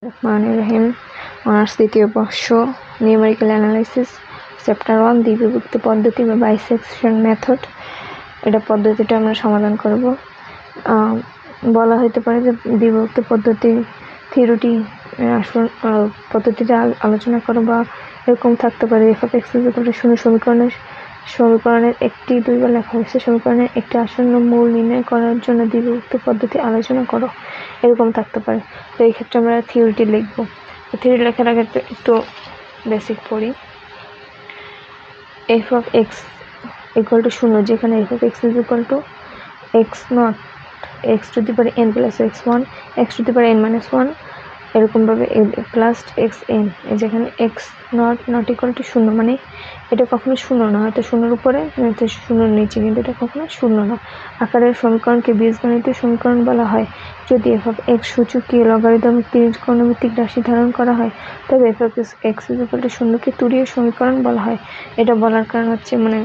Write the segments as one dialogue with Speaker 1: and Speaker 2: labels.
Speaker 1: রহমানির রহিম। অনার্স দ্বিতীয় বর্ষ, নিউমেরিক্যাল অ্যানালাইসিস, চ্যাপ্টার 1, দ্বিবিভক্তি পদ্ধতি বা বাইসেকশন মেথড। এটা পদ্ধতিটা আমরা সমাধান করব। বলা হতে পারে যে দ্বিবিভক্তি পদ্ধতি থিওরিটি পদ্ধতিটা আলোচনা করো, বা এরকম থাকতে পারে f(x) সমীকরণের একটি দুইবার লেখা হয়েছে, সমীকরণের একটি আসন্ন মূল নির্ণয় করার জন্য দ্বিবিভক্তি পদ্ধতি আলোচনা করো, এরকম থাকতে পারে। তো এই ক্ষেত্রে আমরা থিওরিটি লিখব। থিওরি লেখার আগে একটু বেসিক পড়ি। f(x) = 0, যেখানে f(x) = x0, x⁴n + x1, x⁴n - 1, এরকমভাবে প্লাস xn, যেখানে x0 ≠ 0, মানে এটা কখনো শূন্য না, হয়তো শূন্যর উপরে নয়তো শূন্যর নিচে, কিন্তু এটা কখনো শূন্য না। আকারের সমীকরণকে বীজগণিতীয় সমীকরণ বলা হয়। যদি f(x) সূচকীয় লগারিদমিক ত্রিকোণমিতিক রাশি ধারণ করা হয়, তবে f(x) = 0 কে তুরীয় সমীকরণ বলা হয়। এটা বলার কারণ হচ্ছে, মানে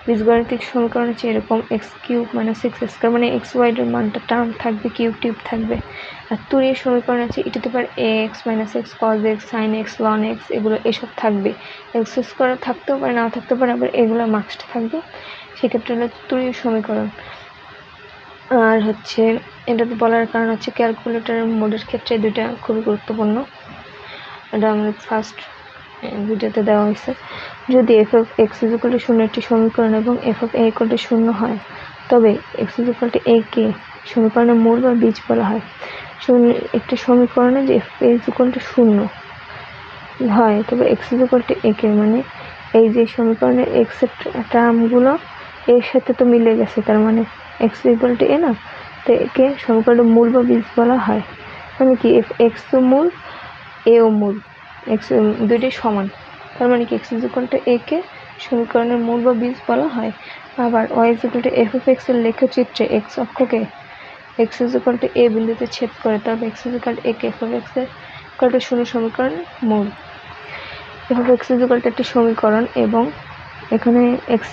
Speaker 1: বীজগণিতিক সমীকরণ হচ্ছে এরকম x³ - 6x², মানে xy এর মানটা টার্ম থাকবে, কিউব থাকবে। আর তুরীয় সমীকরণ আছে e⁻x - x, cos x, sin x, ln x, এগুলো এসব থাকবে। x² থাকতেও পারে, নাও থাকতে পারে, আবার এগুলো মাস্ট থাকবে। সেক্ষেত্রে হলো তুরীয় সমীকরণ। আর হচ্ছে এটা বলার কারণ হচ্ছে ক্যালকুলেটরের মোডের ক্ষেত্রে দুইটা খুবই গুরুত্বপূর্ণ। এটা আমাদের ফার্স্ট ভিডিওতে দেওয়া হয়েছে। যদি f(x) = 0 একটি সমীকরণ এবং f(a) = 0 হয়, তবে x = a কে সমীকরণের মূল বা বীজ বলা হয়। একটি সমীকরণে যে f(a) = 0 হয়, তবে x = a কে, মানে এই যে সমীকরণের x এর টার্মগুলো এর সাথে তো মিলে গেছে, তার মানে x = a না, তো একে সমীকরণের মূল বা বীজ বলা হয়। মানে কি x তো মূল, a ও মূল, x দুইটাই সমান, তার মানে কি x = a কে সমীকরণের মূল বা বীজ বলা হয়। আবার y = f(x) এর লেখচিত্রে x অক্ষকে x = a বিন্দুতে ছেদ করে, তবে x = a কে f(x) = 0 সমীকরণের মূল। f(x) = একটি সমীকরণ এবং এখানে x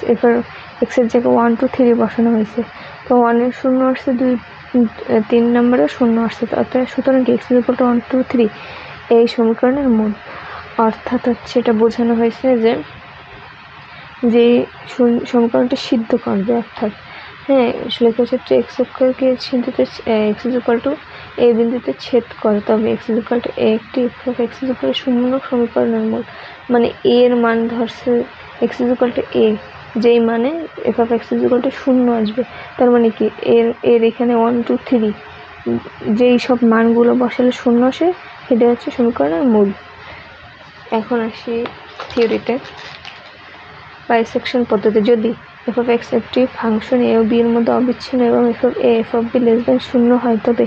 Speaker 1: এর জায়গায় 1 2 3 বসানো হয়েছে। তো 1 এর 0 আসছে, 3 নম্বরে 0 আসছে, সুতরাং x = 1 2 3 এই সমীকরণের মূল। অর্থাৎ হচ্ছে এটা বোঝানো হয়েছে যে সমীকরণটা সিদ্ধ করবে, অর্থাৎ লেখচিত্রে x অক্ষকে x = a বিন্দুতে ছেদ করে, তবে x = a একটি f(x) = 0 সমীকরণের মূল। মানে a এর মান ধরছে x = a, যেই মানে f(x) = 0 আসবে, তার মানে কি এর এখানে 1 2 3 যেই সব মানগুলো বসালে 0 আসে, সেটা হচ্ছে সমীকরণের মূল। এখন আসি থিওরিতে। বাইসেকশন পদ্ধতি। যদি f(x) একটি ফাংশন a ও b এর মধ্যে অবিচ্ছিন্ন এবং f(a, f(b) <= 0 হয়, তবে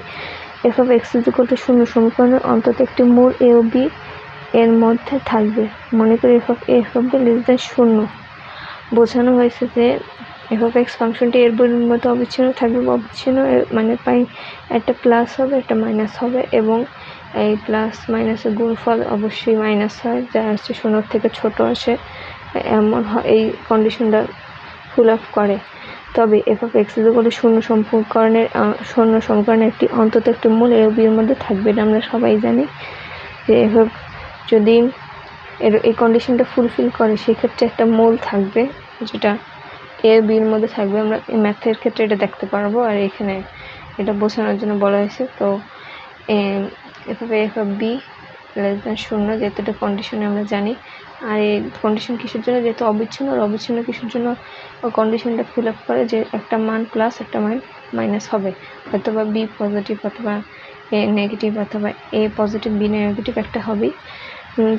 Speaker 1: f(x) = 0 সমীকরণের অন্তত একটি মূল a ও b এর মধ্যে থাকবে। মনে করি f(a, f(b) <= 0 বোঝানো হয়েছে যে f(x) ফাংশনটি এর বইয়ের মধ্যে অবিচ্ছিন্ন থাকবে, বা অবিচ্ছিন্ন মানে একটা প্লাস হবে, একটা মাইনাস হবে, এবং এই প্লাস মাইনাসের গুণফল অবশ্যই মাইনাস হয়, যা হচ্ছে 0 থেকে ছোট আসে, এমন হয় এই কন্ডিশনটা ফুল আপ করে। তবে f(x) = 0 সমীকরণের একটি অন্তত একটি মূল a ও b এর মধ্যে থাকবে। এটা আমরা সবাই জানি যে যদি এই কন্ডিশনটা ফুলফিল করে, সেক্ষেত্রে একটা মূল থাকবে, যেটা a ও b এর মধ্যে থাকবে। আমরা ম্যাথের ক্ষেত্রে এটা দেখতে পারবো, আর এখানে এটা বোঝানোর জন্য বলা হয়েছে। তো f(a, f(b) <= 0, যেহেতু কন্ডিশনে আমরা জানি। আর এই কন্ডিশন কিসের জন্য? যেহেতু অবিচ্ছিন্ন, আর অবিচ্ছিন্ন কিসের জন্য কন্ডিশনটা ফিল আপ করে? যে একটা মান প্লাস, একটা মান মাইনাস হবে, অথবা b পজিটিভ অথবা a নেগেটিভ, অথবা a পজিটিভ b নেগেটিভ একটা হবেই,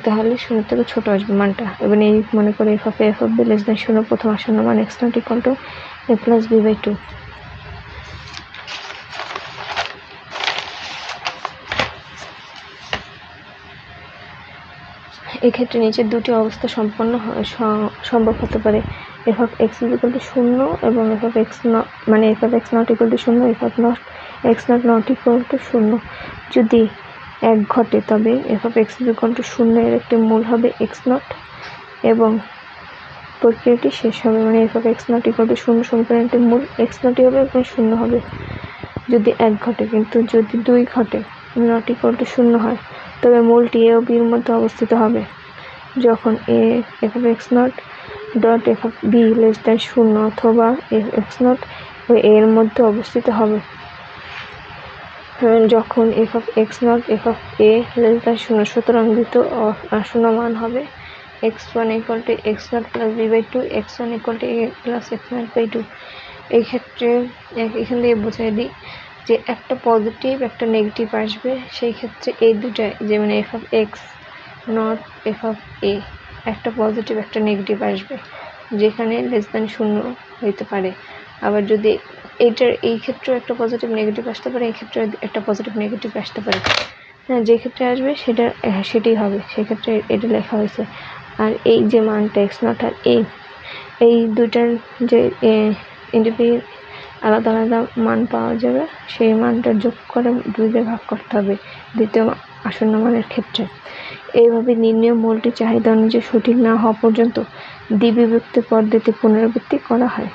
Speaker 1: তাহলে 0 থেকে ছোট আসবে মানটা। এবং এই মনে করে f(a, f(b) <= 0 প্রথম আসন্ন মান x0 = a + b/2। এক্ষেত্রে নিচের দুটি অবস্থা সম্ভব হতে পারে। f(x) = 0 এবং f(x) মানে f(x) ≠ 0, f(x) ≠ 0 যদি এক ঘটে, তবে f(x) = 0 এর একটি মূল হবে x0 এবং প্রক্রিয়াটি শেষ হবে। মানে f(x) ≠ 0 সমীকরণের একটি মূল x0 হবে এবং 0 হবে যদি এক ঘটে। কিন্তু যদি দুই ঘটে, ≠ 0 হয়, তবে মূলটি এ ও বির মধ্যে অবস্থিত হবে যখন এ F of X naught dot F of B less than 0 অথবা এফ এক্স নট ও এর মধ্যে অবস্থিত হবে যখন F of X not F of A less than 0। সুতরাং দ্বিতীয় আসন্ন মান হবে x1 equal to X naught plus B by 2, x1 equal to A plus X naught by 2। এই ক্ষেত্রে এখান থেকে বোঝাই দিই যে একটা পজিটিভ একটা নেগেটিভ আসবে, সেই ক্ষেত্রে এই দুটা যে মানে F of X not F of A একটা পজিটিভ একটা নেগেটিভ আসবে যেখানে লেস দ্যান 0 হইতে পারে। আবার যদি এইটার এই ক্ষেত্রেও একটা পজিটিভ নেগেটিভ আসতে পারে, এই ক্ষেত্রে একটা পজিটিভ নেগেটিভ আসতে পারে। হ্যাঁ, যে ক্ষেত্রে আসবে সেটাই হবে, সেক্ষেত্রে এটা লেখা হয়েছে। আর এই যে মানটা এক্স নট আর এই দুইটার যে ইন্ডিভিজুয়াল আলাদা আলাদা মান পাওয়া যাবে, সেই মানটা যোগ করে 2 দিয়ে ভাগ করতে হবে দ্বিতীয় আসন্ন মানের ক্ষেত্রে। এইভাবে নির্ণয় মূলটি চাহিদা অনুযায়ী সঠিক না হওয়া পর্যন্ত দ্বিবিভক্তি পদ্ধতি পুনরাবৃত্তি করা হয়।